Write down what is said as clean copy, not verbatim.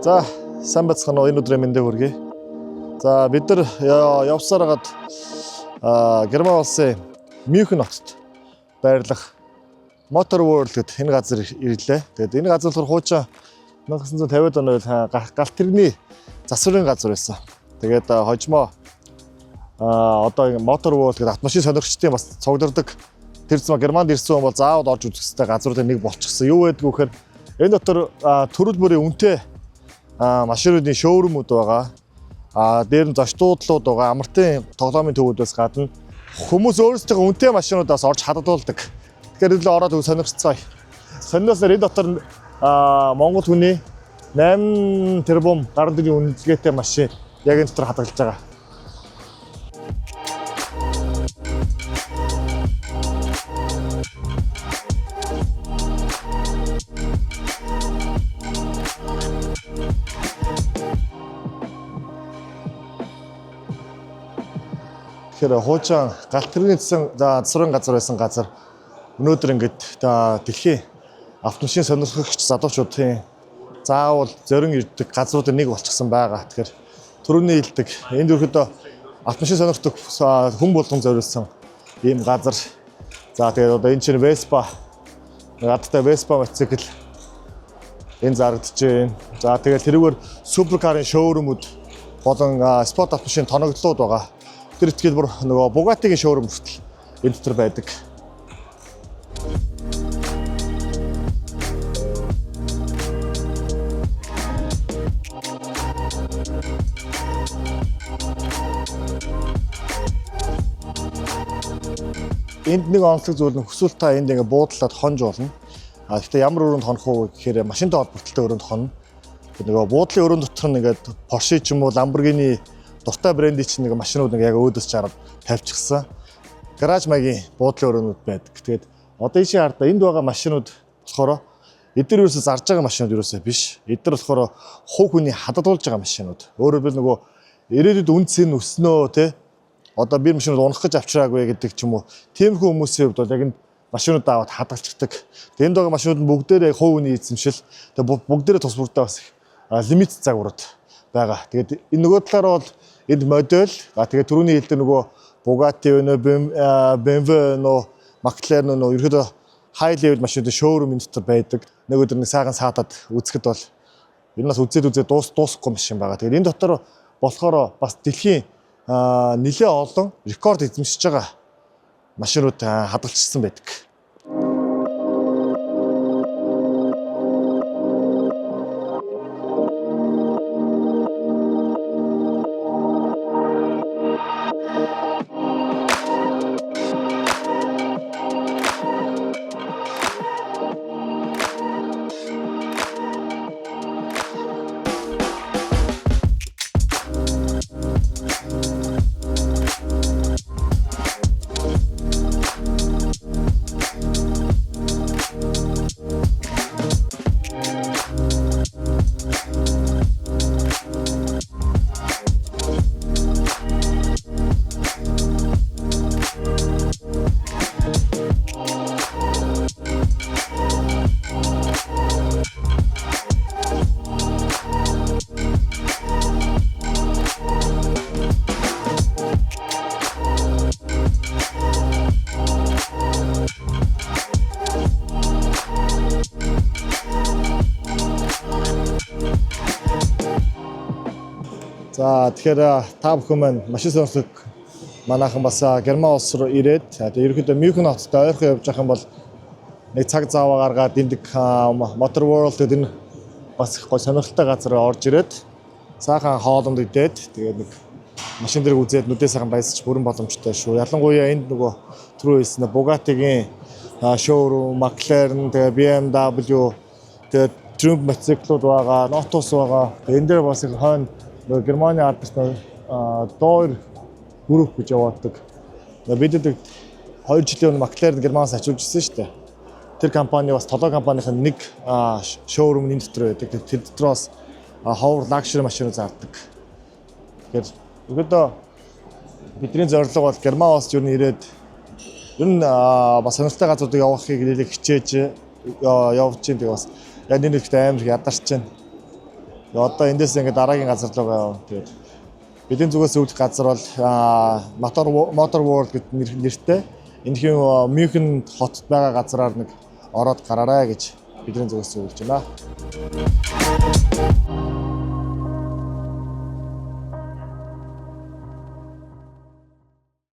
За, сайн байцгаана уу? Энэ өдрийн мэндийг хүргэе. За, бид нар явсаар хагаад Герман улсын Мюнхен хотод байрлах Motor World гэдэг энэ газар ирлээ. Тэгээд энэ газар болохоор хуучин 1950-ад оны галт тэрэгний засварын газар байсан. Тэгээд хожимо одоо Motor World гэдэг автомашин сонирхчдын бас цугларддаг тэр зам Германд ирсэн хүн бол заавал орж үзэх ёстой газруудын нэг болчихсон. Юу байдг вэ гэхээр энэ дотор төрөл бүрийн үнэтэй машинуудын шоурумуд байгаа. Дээр нь зочдуудлууд байгаа. Амралтын тоглоомын төвүүдээс гадна хүмүүс өөрсдөө үнэтэй машинуудаас орж хадгалуулдаг. Тэгэхээр л ороод сонирхцгаая. Сонирхсоор энэ дотор Монгол хүний 8 тэрбум гаруй төгрөгийн үнэлгээтэй машин яг энэ дотор хадгалж байгаа. Тэгэхээр хуучин галт тэрэгний засварын газар байсан газар өнөөдөр ингээд дэлхийн автомашин сонирхогч залуучуудын заавал зорин ирдэг газруудын нэг болчихсон байгаа. Тэгэхээр түрүүний хэлдэг энд ерөөдөө автомашин сонирхдаг хүн болгон зориулсан ийм газар. За тэгээд одоо энэ чинь Vespa гадтай Vespa мотоцикл энэ зарагдаж байна. За тэгээд тэрүүгээр суперкарын шоурумуд болон спорт автомашин тоногдлууд байгаа. Тэр итгэл бүр нөгөө Bugatti-гийн шоурум хүртэл энэ дотор байдаг. Энд нэг онцлог зүйл нь хүсвэл та энд ингээ буудлаад хонж болно. Гэхдээ ямар өрөөнд хонох уу гэхээр машинтай холбогдолтой өрөөнд хонно. Нөгөө буудлын өрөөнд дотор нь ингээд Porsche ч юм уу Lamborghini дуртай брендийн чинь нэг машинууд нэг яг өөдөөс чараад тавьчихсан. Гараж маягийн буудлын өрөөнүүд байдаг. Тэгээд одоо энэ шаардаа энд байгаа машинууд болохоор эдгээр ерөөсөө зарж байгаа машинууд ерөөсөө биш. Эдгээр болохоор хувь хүний хадгалуулж байгаа машинууд. Өөрөөр хэлбэл нөгөө ирээдүйд үндсэн өснөө те одоо би машинууд унах гэж авчраагүй гэдэг ч юм уу. Тиймэрхүү хүмүүсийн хувьд бол яг энэ машинууд аваад хадгалцдаг. Тэгээд энд байгаа машинууд нь бүгдээрээ хувь хүний эзэмшил. Тэгээд бүгдээрээ тус бүрдээ бас лимит загварууд байгаа. Тэгээд энэ нөгөө талаараа бол энд модель тэгээд түрүүний хэлдэг нөгөө Bugatti BMW McLaren ерөөдөө high level машинууд шоурум энэ дотор байдаг. Нэг өдөр нэг сайхан саатаад үзэхэд бол ер нь бас үзээд дуусахгүй машин байгаа. Тэгээд энэ дотор болохоор бас дэлхийн нэлээд олон рекорд эзэмшиж байгаа машинууд хадгалчихсан байдаг. За тэгэхээр та бүхэн маань машин сонирхдаг манайхан бас Герман улс руу ирээд ерөнхийдөө Мюнхен хотод ойрхон явж байгаа юм бол нэг цаг зав гаргаад энд Motor World гэдэг энэ бас их гой сонирхолтой газар орж ирээд сайхан хоолнд идээд тэгээд нэг машин дэрэг үзээд нүдээ сайхан баясч бүрэн боломжтой шүү. Ялангуяа энд нөгөө түрүү хэлсэн Bugatti-гийн шоурум, McLaren, тэгээд BMW, тэгээд Trump мотоциклууд байгаа, Lotus байгаа. Энэ дээр бас их хойно Германы алдартай Door групп гэж яваадаг. Бид 2 жилийн өмнө McLaren Германаас ачуулж ирсэн шүү дээ. Тэр компани бас толгой компанийн нэг шоурум энэ дотор байдаг. Тэр дотроос ховор лакшери машинууд зардаг. Тэгэхээр өгөөдөө бидний зорилго бол Герман улс юу нэрээд ер нь бас сонирхолтой газруудыг явахыг нэлээд хичээж явж байна. Тэгээ бас яг энэ нэгт амар ядарч байна. Одоо эндээс ингээд дараагийн газар руу яваа. Тэгээд бидний зүгээс өвдөх газар бол Motor World гэдэг нэртэй. Энэхийн Мюнхен хотод байгаа газраар нэг ороод гараарай гэж бидний зүгээс зөвлөж байна.